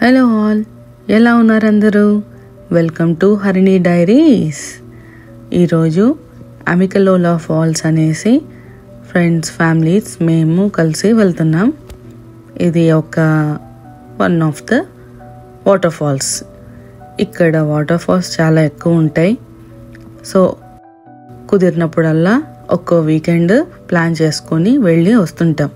Hello all, ఎలా ఉన్నారు అందరూ? Welcome to Harini diaries. ఈరోజు అమికలోలా ఫాల్స్ అనేసి ఫ్రెండ్స్ ఫ్యామిలీస్ మేము కలిసి వెళ్తున్నాం. ఇది one of the waterfalls. ఇక్కడ వాటర్ ఫాల్స్ చాలా ఎక్కువ ఉంటాయి. సో కుదిరినప్పుడల్లా ఒక్కో వీకెండ్ ప్లాన్ చేసుకొని వెళ్ళి వస్తుంటాం.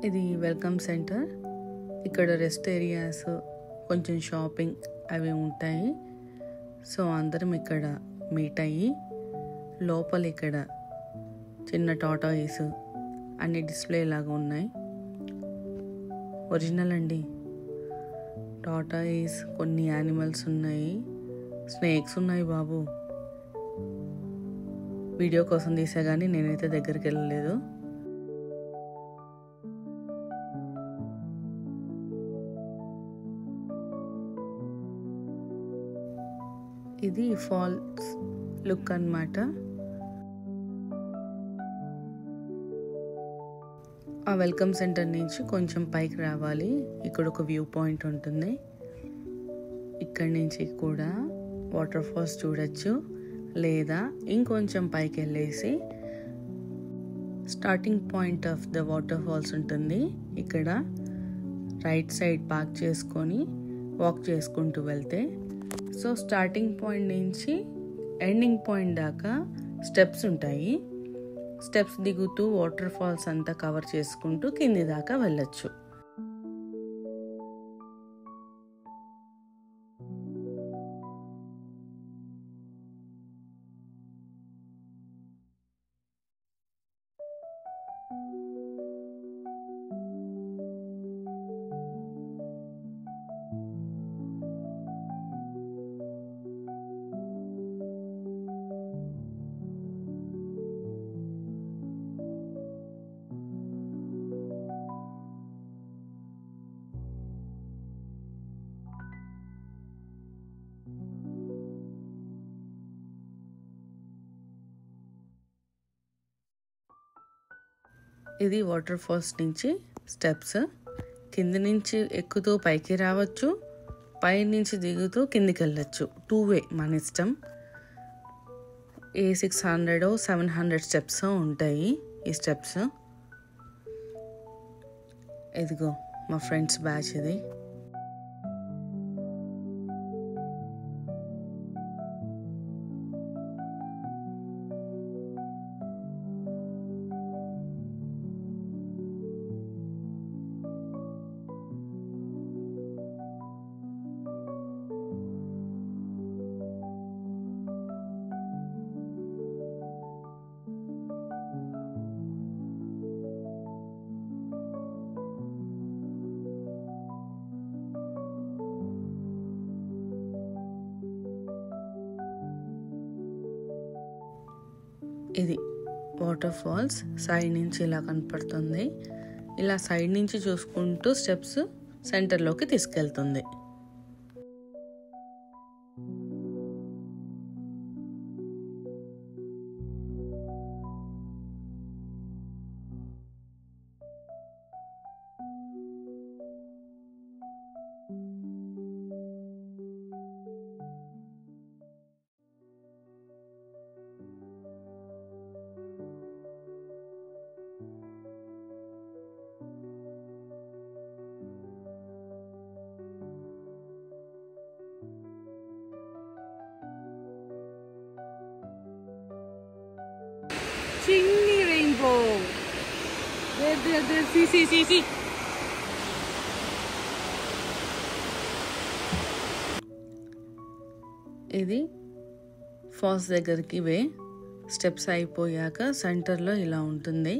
ఇది వెల్కమ్ సెంటర్. ఇక్కడ రెస్ట్ ఏరియాస్, కొంచెం షాపింగ్ అవి ఉంటాయి. సో అందరం ఇక్కడ మీట్ అయ్యి లోపల ఇక్కడ చిన్న టాటాయిస్ అన్ని డిస్ప్లే లాగా ఉన్నాయి. ఒరిజినల్ అండి. టాటాయిస్, కొన్ని యానిమల్స్ ఉన్నాయి, స్నేక్స్ ఉన్నాయి బాబు. వీడియో కోసం తీసా కానీ నేనైతే దగ్గరికి వెళ్ళలేదు. ఇది ఫాల్స్ లుక్ అన్నమాట. ఆ వెల్కమ్ సెంటర్ నుంచి కొంచెం పైకి రావాలి. ఇక్కడ ఒక వ్యూ పాయింట్ ఉంటుంది. ఇక్కడి నుంచి కూడా వాటర్ ఫాల్స్ చూడొచ్చు, లేదా ఇంకొంచెం పైకి వెళ్ళేసి starting point of the waterfalls ఉంటుంది. ఇక్కడ రైట్ సైడ్ పార్క్ చేసుకొని వాక్ చేసుకుంటూ వెళ్తే, సో స్టార్టింగ్ పాయింట్ నుంచి ఎండింగ్ పాయింట్ దాకా స్టెప్స్ ఉంటాయి. స్టెప్స్ దిగుతూ వాటర్ ఫాల్స్ అంతా కవర్ చేసుకుంటూ కింది దాకా వెళ్ళొచ్చు. ఇది వాటర్ ఫాల్స్ నుంచి స్టెప్స్. కింది నుంచి ఎక్కుతూ పైకి రావచ్చు, పై నుంచి దిగుతూ కిందికి వెళ్ళచ్చు. 2 వే, మన ఇష్టం. 600 700 స్టెప్స్ ఉంటాయి ఈ స్టెప్స్. ఇదిగో మా ఫ్రెండ్స్ బ్యాచ్ ఇది. ఇది వాటర్ ఫాల్స్ సైడ్ నుంచి ఇలా కనపడుతుంది. ఇలా సైడ్ నుంచి చూసుకుంటూ స్టెప్స్ సెంటర్లోకి తీసుకెళ్తుంది. Chingly rainbow. There. See. ఇది ఫాల్స్ దగ్గరికి వే. స్టెప్స్ అయిపోయాక సెంటర్లో ఇలా ఉంటుంది.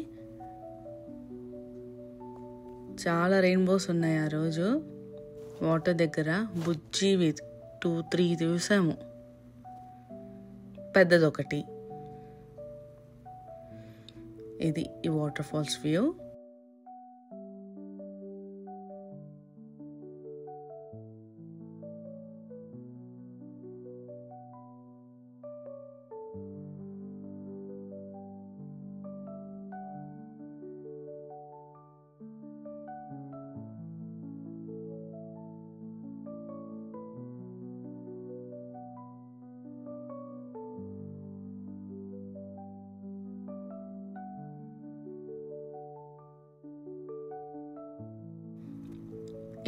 చాలా రెయిన్బోస్ ఉన్నాయి ఆ రోజు వాటర్ దగ్గర. బుజ్జివి 2-3 చూసాము, పెద్దదొకటి. ఇది ఈ వాటర్ ఫాల్స్ వ్యూ.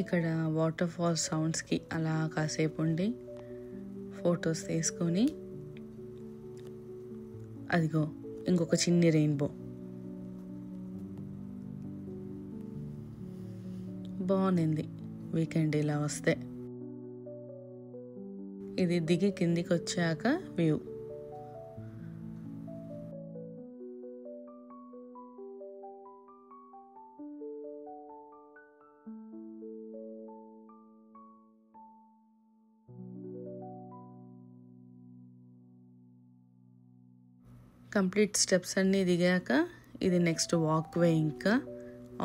ఇక్కడ వాటర్ ఫాల్ సౌండ్స్కి అలా కాసేపు ఉండి ఫొటోస్ తీసుకొని, అదిగో ఇంకొక చిన్ని రెయిన్బో. బాగుంది వీకెండ్ ఇలా వస్తే. ఇది దిగి కిందికి వచ్చాక వ్యూ. కంప్లీట్ స్టెప్స్ అన్నీ దిగాక ఇది నెక్స్ట్ వాక్ వే. ఇంకా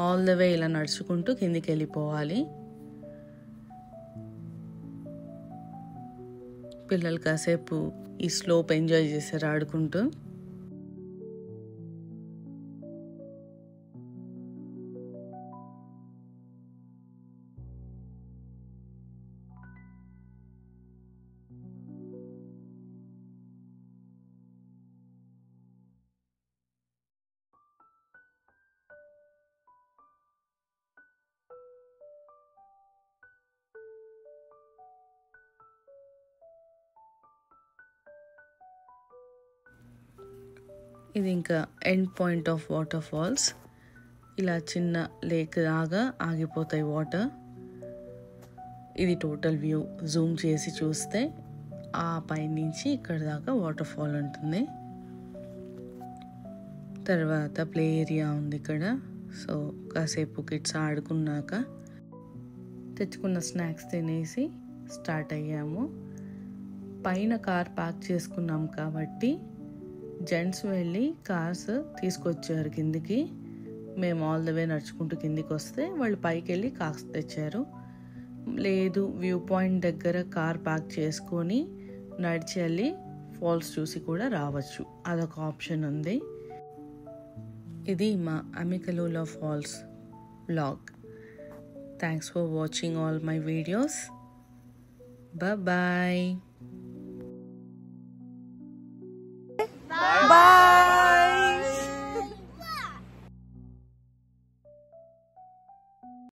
ఆల్ ద వే ఇలా నడుచుకుంటూ కిందికి వెళ్ళిపోవాలి. పిల్లలు కాసేపు ఈ స్లోప్ ఎంజాయ్ చేశారు ఆడుకుంటూ. ఇది ఇంకా end point of waterfalls. ఇలా చిన్న లేక్ లాగా ఆగిపోతాయి వాటర్. ఇది టోటల్ వ్యూ. జూమ్ చేసి చూస్తే ఆ పైనుంచి ఇక్కడ దాకా వాటర్ ఫాల్ ఉంటుంది. తర్వాత ప్లే ఏరియా ఉంది ఇక్కడ. సో కాసేపు కిడ్స్ ఆడుకున్నాక తెచ్చుకున్న స్నాక్స్ తినేసి స్టార్ట్ అయ్యాము. పైన కార్ పార్క్ చేసుకున్నాం కాబట్టి జెంట్స్ వెళ్ళి కార్స్ తీసుకొచ్చారు కిందికి. మేము ఆల్ ద వే నడుచుకుంటూ కిందికి వస్తే వాళ్ళు పైకి వెళ్ళి కార్స్ తెచ్చారు. లేదు వ్యూ పాయింట్ దగ్గర కార్ పార్క్ చేసుకొని నడిచి వెళ్ళి ఫాల్స్ చూసి కూడా రావచ్చు, అదొక ఆప్షన్ ఉంది. ఇది మా అమికలూలో falls vlog. Thanks for watching all my videos. Bye.